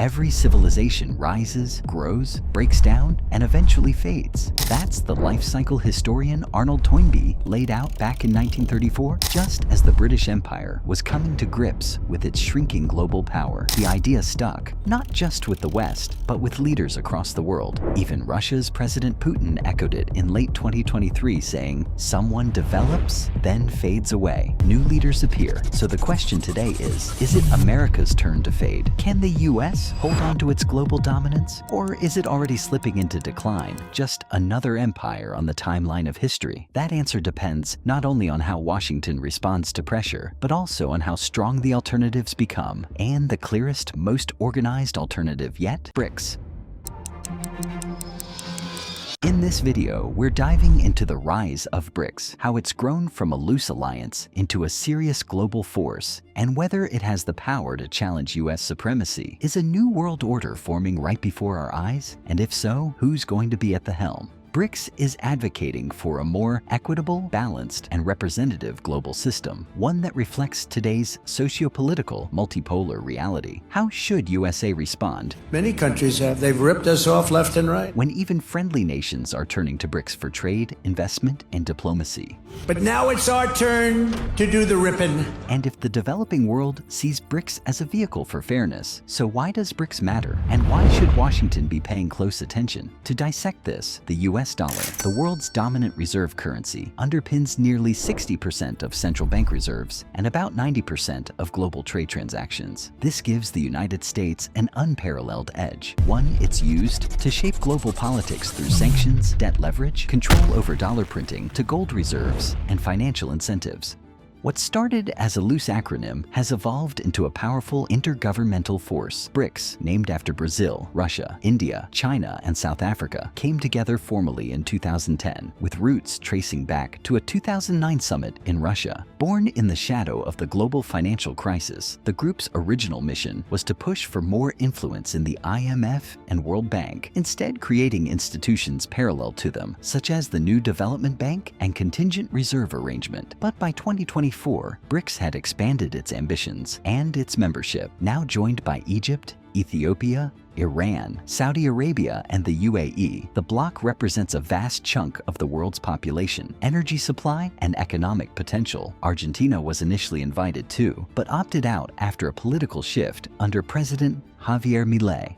Every civilization rises, grows, breaks down, and eventually fades. That's the life cycle historian Arnold Toynbee laid out back in 1934, just as the British Empire was coming to grips with its shrinking global power. The idea stuck, not just with the West, but with leaders across the world. Even Russia's President Putin echoed it in late 2023, saying, "Someone develops, then fades away. New leaders appear." So the question today is it America's turn to fade? Can the US hold on to its global dominance? Or is it already slipping into decline, just another empire on the timeline of history? That answer depends not only on how Washington responds to pressure, but also on how strong the alternatives become. And the clearest, most organized alternative yet? BRICS. In this video, we're diving into the rise of BRICS, how it's grown from a loose alliance into a serious global force, and whether it has the power to challenge US supremacy. Is a new world order forming right before our eyes? And if so, who's going to be at the helm? BRICS is advocating for a more equitable, balanced, and representative global system, one that reflects today's socio-political, multipolar reality. How should USA respond? Many countries have. They've ripped us off left and right. When even friendly nations are turning to BRICS for trade, investment, and diplomacy. But now it's our turn to do the ripping. And if the developing world sees BRICS as a vehicle for fairness, so why does BRICS matter? And why should Washington be paying close attention? To dissect this, the US dollar, the world's dominant reserve currency, underpins nearly 60% of central bank reserves and about 90% of global trade transactions. This gives the United States an unparalleled edge, one it's used to shape global politics through sanctions, debt leverage, control over dollar printing, to gold reserves, and financial incentives. What started as a loose acronym has evolved into a powerful intergovernmental force. BRICS, named after Brazil, Russia, India, China, and South Africa, came together formally in 2010, with roots tracing back to a 2009 summit in Russia. Born in the shadow of the global financial crisis, the group's original mission was to push for more influence in the IMF and World Bank, instead creating institutions parallel to them, such as the New Development Bank and Contingent Reserve Arrangement. But by 2024, BRICS had expanded its ambitions and its membership, now joined by Egypt, Ethiopia, Iran, Saudi Arabia, and the UAE. The bloc represents a vast chunk of the world's population, energy supply, and economic potential. Argentina was initially invited too, but opted out after a political shift under President Javier Milei.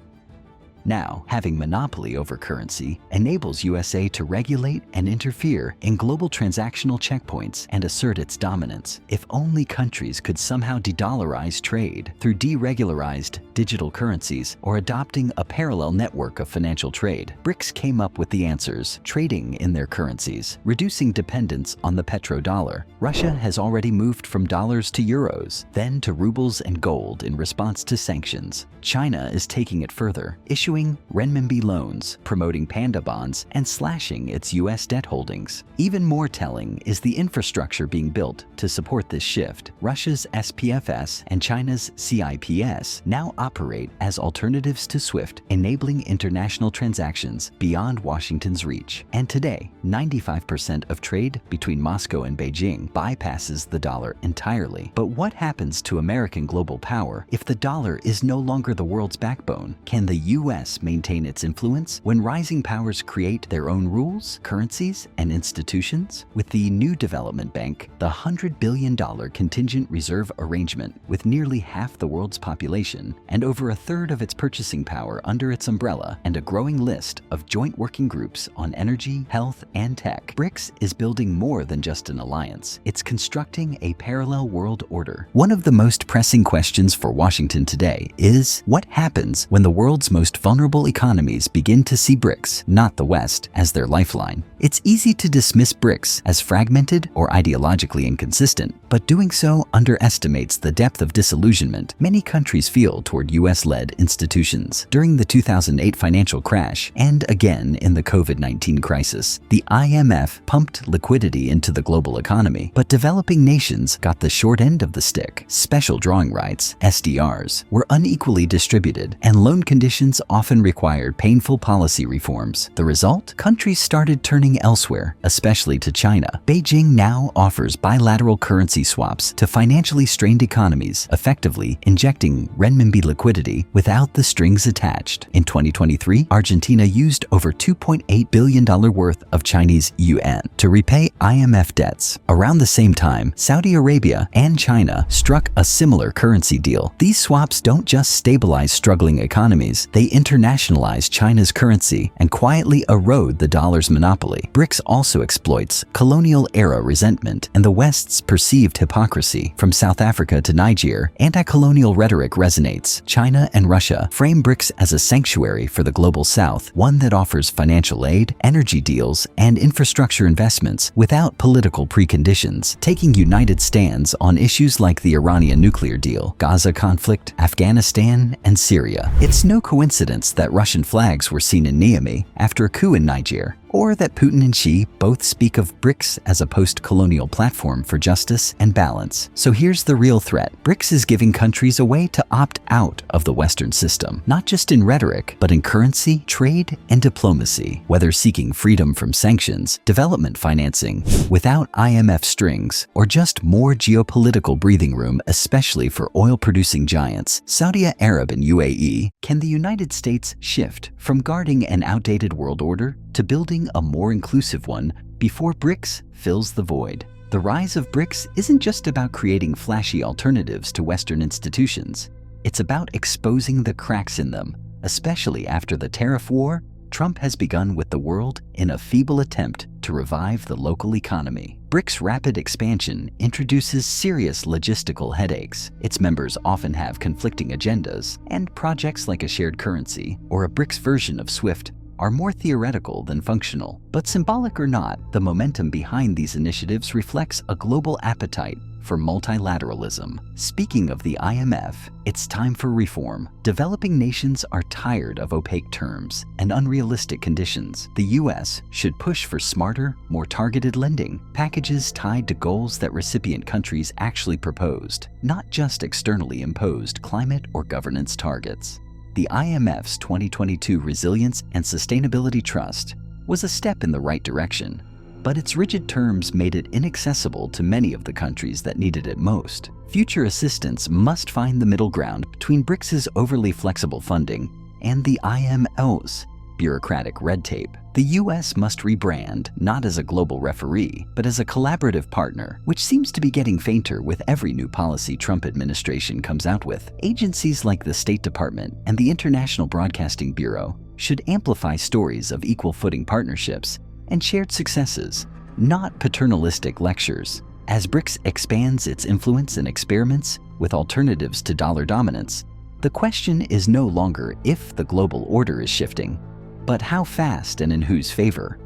Now, having monopoly over currency enables USA to regulate and interfere in global transactional checkpoints and assert its dominance. If only countries could somehow de-dollarize trade through deregularized digital currencies or adopting a parallel network of financial trade. BRICS came up with the answers, trading in their currencies, reducing dependence on the petrodollar. Russia has already moved from dollars to euros, then to rubles and gold in response to sanctions. China is taking it further, issuing renminbi loans, promoting panda bonds, and slashing its US debt holdings. Even more telling is the infrastructure being built to support this shift. Russia's SPFS and China's CIPS now operate as alternatives to SWIFT, enabling international transactions beyond Washington's reach. And today, 95% of trade between Moscow and Beijing bypasses the dollar entirely. But what happens to American global power if the dollar is no longer the world's backbone? Can the US maintain its influence when rising powers create their own rules, currencies, and institutions? With the New Development Bank, the $100 billion contingent reserve arrangement, with nearly half the world's population and over a third of its purchasing power under its umbrella, and a growing list of joint working groups on energy, health, and tech, BRICS is building more than just an alliance. It's constructing a parallel world order. One of the most pressing questions for Washington today is, what happens when the world's most vulnerable economies begin to see BRICS, not the West, as their lifeline? It's easy to dismiss BRICS as fragmented or ideologically inconsistent, but doing so underestimates the depth of disillusionment many countries feel toward US-led institutions. During the 2008 financial crash, and again in the COVID-19 crisis, the IMF pumped liquidity into the global economy, but developing nations got the short end of the stick. Special drawing rights, SDRs, were unequally distributed, and loan conditions often often required painful policy reforms. The result? Countries started turning elsewhere, especially to China. Beijing now offers bilateral currency swaps to financially strained economies, effectively injecting renminbi liquidity without the strings attached. In 2023, Argentina used over $2.8 billion worth of Chinese yuan to repay IMF debts. Around the same time, Saudi Arabia and China struck a similar currency deal. These swaps don't just stabilize struggling economies, they internationalize China's currency and quietly erode the dollar's monopoly. BRICS also exploits colonial-era resentment and the West's perceived hypocrisy. From South Africa to Niger, anti-colonial rhetoric resonates. China and Russia frame BRICS as a sanctuary for the global South, one that offers financial aid, energy deals, and infrastructure investments without political preconditions, taking united stands on issues like the Iranian nuclear deal, Gaza conflict, Afghanistan, and Syria. It's no coincidence that Russian flags were seen in Niamey after a coup in Niger, or that Putin and Xi both speak of BRICS as a post-colonial platform for justice and balance. So here's the real threat. BRICS is giving countries a way to opt out of the Western system, not just in rhetoric, but in currency, trade, and diplomacy. Whether seeking freedom from sanctions, development financing without IMF strings, or just more geopolitical breathing room, especially for oil-producing giants, Saudi Arab and UAE, can the United States shift from guarding an outdated world order to building a more inclusive one before BRICS fills the void? The rise of BRICS isn't just about creating flashy alternatives to Western institutions. It's about exposing the cracks in them. Especially after the tariff war, Trump has begun with the world in a feeble attempt to revive the local economy. BRICS' rapid expansion introduces serious logistical headaches. Its members often have conflicting agendas, and projects like a shared currency or a BRICS version of SWIFT are more theoretical than functional. But symbolic or not, the momentum behind these initiatives reflects a global appetite for multilateralism. Speaking of the IMF, it's time for reform. Developing nations are tired of opaque terms and unrealistic conditions. The US should push for smarter, more targeted lending, packages tied to goals that recipient countries actually proposed, not just externally imposed climate or governance targets. The IMF's 2022 Resilience and Sustainability Trust was a step in the right direction, but its rigid terms made it inaccessible to many of the countries that needed it most. Future assistance must find the middle ground between BRICS's overly flexible funding and the IMF's bureaucratic red tape. The US must rebrand not as a global referee, but as a collaborative partner, which seems to be getting fainter with every new policy Trump administration comes out with. Agencies like the State Department and the International Broadcasting Bureau should amplify stories of equal footing partnerships and shared successes, not paternalistic lectures. As BRICS expands its influence and experiments with alternatives to dollar dominance, the question is no longer if the global order is shifting, but how fast and in whose favor.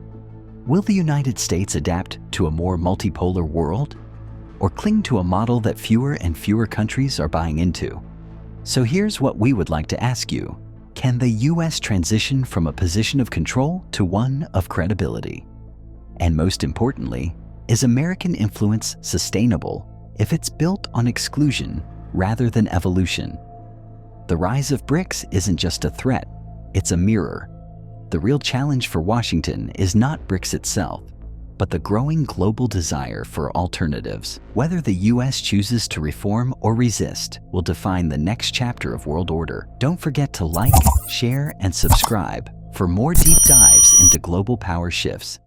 Will the United States adapt to a more multipolar world, or cling to a model that fewer and fewer countries are buying into? So here's what we would like to ask you. Can the US transition from a position of control to one of credibility? And most importantly, is American influence sustainable if it's built on exclusion rather than evolution? The rise of BRICS isn't just a threat, it's a mirror. The real challenge for Washington is not BRICS itself, but the growing global desire for alternatives. Whether the US chooses to reform or resist will define the next chapter of world order. Don't forget to like, share, and subscribe for more deep dives into global power shifts.